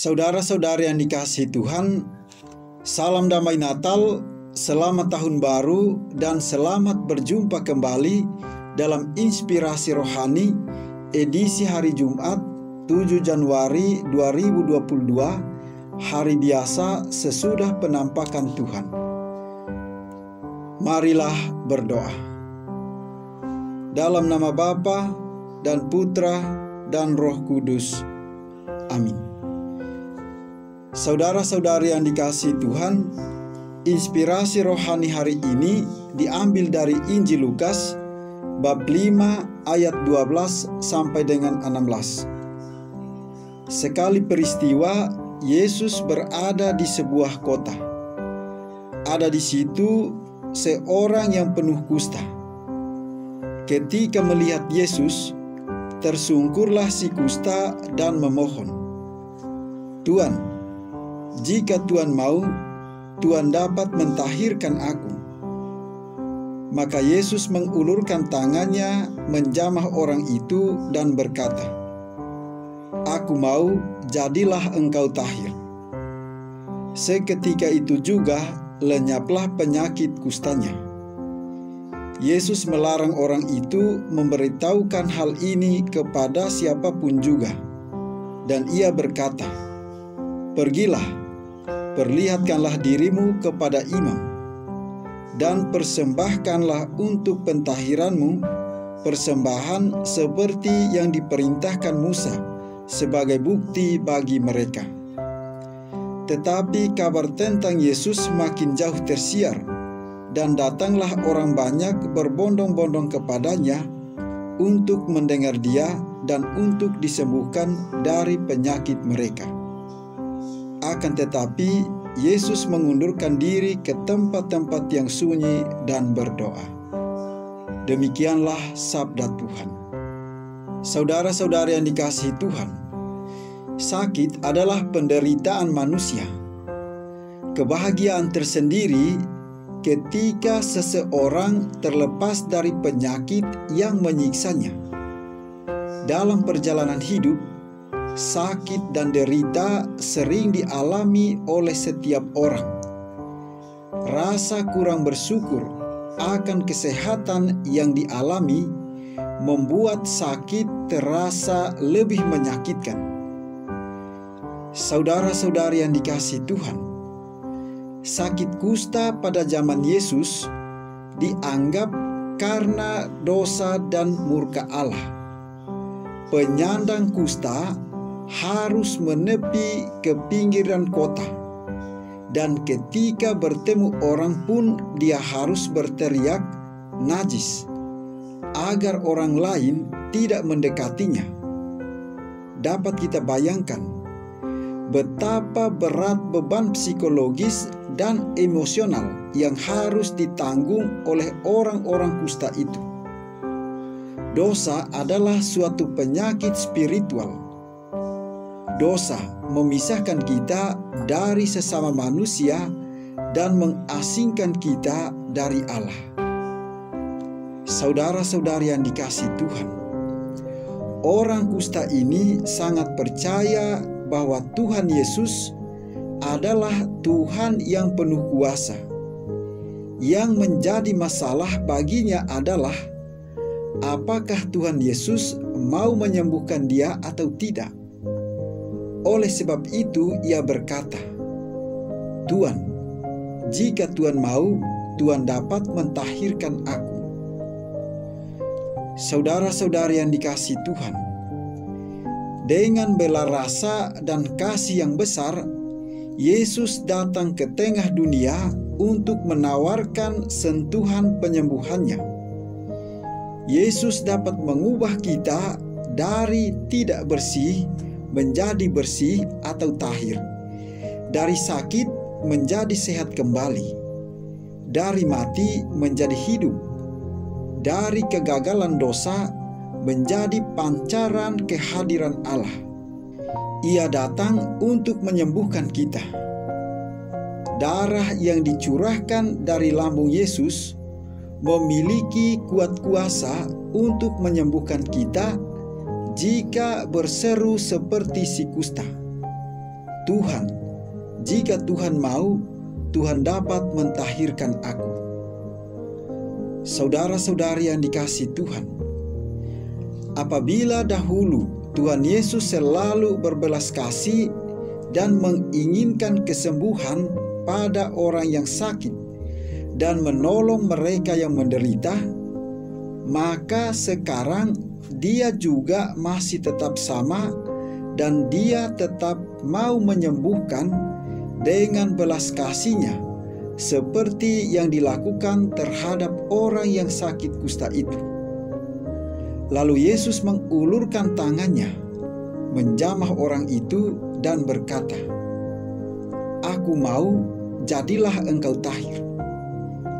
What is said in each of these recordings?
Saudara-saudari yang dikasihi Tuhan, salam damai Natal, selamat tahun baru, dan selamat berjumpa kembali dalam Inspirasi Rohani edisi hari Jumat 7 Januari 2022, hari biasa sesudah penampakan Tuhan. Marilah berdoa. Dalam nama Bapa dan Putra dan Roh Kudus. Amin. Saudara-saudari yang dikasihi Tuhan, inspirasi rohani hari ini diambil dari Injil Lukas bab 5 ayat 12 sampai dengan 16. Sekali peristiwa, Yesus berada di sebuah kota. Ada di situ seorang yang penuh kusta. Ketika melihat Yesus, tersungkurlah si kusta dan memohon, "Tuan, jika Tuan mau, Tuan dapat mentahirkan aku." Maka Yesus mengulurkan tangannya menjamah orang itu dan berkata, "Aku mau, jadilah engkau tahir." Seketika itu juga lenyaplah penyakit kustanya. Yesus melarang orang itu memberitahukan hal ini kepada siapapun juga, dan ia berkata, "Pergilah, perlihatkanlah dirimu kepada imam, dan persembahkanlah untuk pentahiranmu persembahan seperti yang diperintahkan Musa sebagai bukti bagi mereka." Tetapi kabar tentang Yesus makin jauh tersiar, dan datanglah orang banyak berbondong-bondong kepadanya untuk mendengar dia dan untuk disembuhkan dari penyakit mereka. Akan tetapi Yesus mengundurkan diri ke tempat-tempat yang sunyi dan berdoa. Demikianlah sabda Tuhan. Saudara-saudari yang dikasihi Tuhan, sakit adalah penderitaan manusia. Kebahagiaan tersendiri ketika seseorang terlepas dari penyakit yang menyiksanya. Dalam perjalanan hidup, sakit dan derita sering dialami oleh setiap orang. Rasa kurang bersyukur akan kesehatan yang dialami membuat sakit terasa lebih menyakitkan. Saudara-saudari yang dikasihi Tuhan, sakit kusta pada zaman Yesus dianggap karena dosa dan murka Allah. Penyandang kusta harus menepi ke pinggiran kota, dan ketika bertemu orang pun dia harus berteriak najis agar orang lain tidak mendekatinya. Dapat kita bayangkan betapa berat beban psikologis dan emosional yang harus ditanggung oleh orang-orang kusta itu. Dosa adalah suatu penyakit spiritual. Dosa memisahkan kita dari sesama manusia dan mengasingkan kita dari Allah. Saudara-saudari yang dikasihi Tuhan, orang kusta ini sangat percaya bahwa Tuhan Yesus adalah Tuhan yang penuh kuasa. Yang menjadi masalah baginya adalah apakah Tuhan Yesus mau menyembuhkan dia atau tidak. Oleh sebab itu ia berkata, "Tuan, jika Tuan mau, Tuan dapat mentahirkan aku." Saudara-saudari yang dikasihi Tuhan, dengan bela rasa dan kasih yang besar, Yesus datang ke tengah dunia untuk menawarkan sentuhan penyembuhannya. Yesus dapat mengubah kita dari tidak bersih menjadi bersih atau tahir, dari sakit menjadi sehat kembali, dari mati menjadi hidup, dari kegagalan dosa menjadi pancaran kehadiran Allah. Ia datang untuk menyembuhkan kita. Darah yang dicurahkan dari lambung Yesus memiliki kuat kuasa untuk menyembuhkan kita jika berseru seperti si kusta. Tuhan, jika Tuhan mau, Tuhan dapat mentahirkan aku. Saudara-saudari yang dikasihi Tuhan, apabila dahulu Tuhan Yesus selalu berbelas kasih dan menginginkan kesembuhan pada orang yang sakit dan menolong mereka yang menderita, maka sekarang Dia juga masih tetap sama dan Dia tetap mau menyembuhkan dengan belas kasih-Nya seperti yang dilakukan terhadap orang yang sakit kusta itu. Lalu Yesus mengulurkan tangannya, menjamah orang itu dan berkata, "Aku mau, jadilah engkau tahir."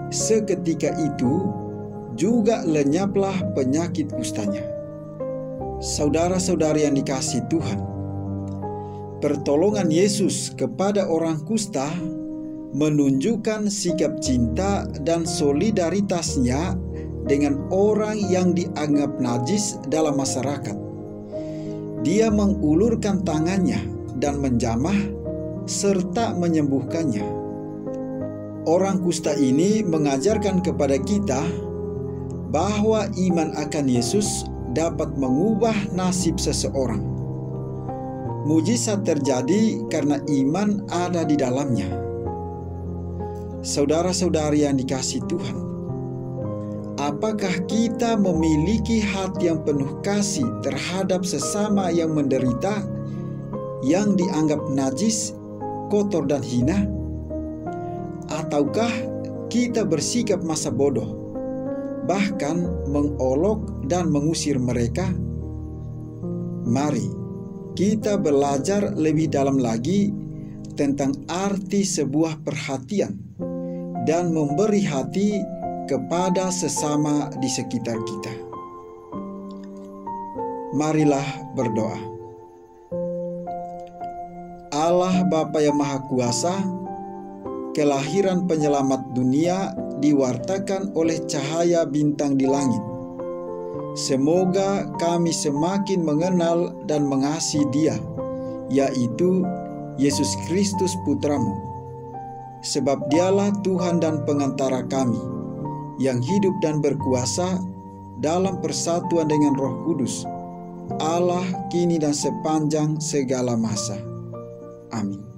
Seketika itu juga lenyaplah penyakit kustanya. Saudara-saudari yang dikasihi Tuhan, pertolongan Yesus kepada orang kusta menunjukkan sikap cinta dan solidaritasnya dengan orang yang dianggap najis dalam masyarakat. Dia mengulurkan tangannya dan menjamah serta menyembuhkannya. Orang kusta ini mengajarkan kepada kita bahwa iman akan Yesus dapat mengubah nasib seseorang. Mujizat terjadi karena iman ada di dalamnya. Saudara-saudari yang dikasihi Tuhan, apakah kita memiliki hati yang penuh kasih terhadap sesama yang menderita, yang dianggap najis, kotor dan hina? Ataukah kita bersikap masa bodoh, bahkan mengolok dan mengusir mereka? Mari kita belajar lebih dalam lagi tentang arti sebuah perhatian dan memberi hati kepada sesama di sekitar kita. Marilah berdoa. Allah Bapa yang Maha Kuasa, kelahiran penyelamat dunia diwartakan oleh cahaya bintang di langit. Semoga kami semakin mengenal dan mengasihi Dia, yaitu Yesus Kristus Putra-Mu. Sebab Dialah Tuhan dan pengantara kami, yang hidup dan berkuasa dalam persatuan dengan Roh Kudus, Allah kini dan sepanjang segala masa. Amin.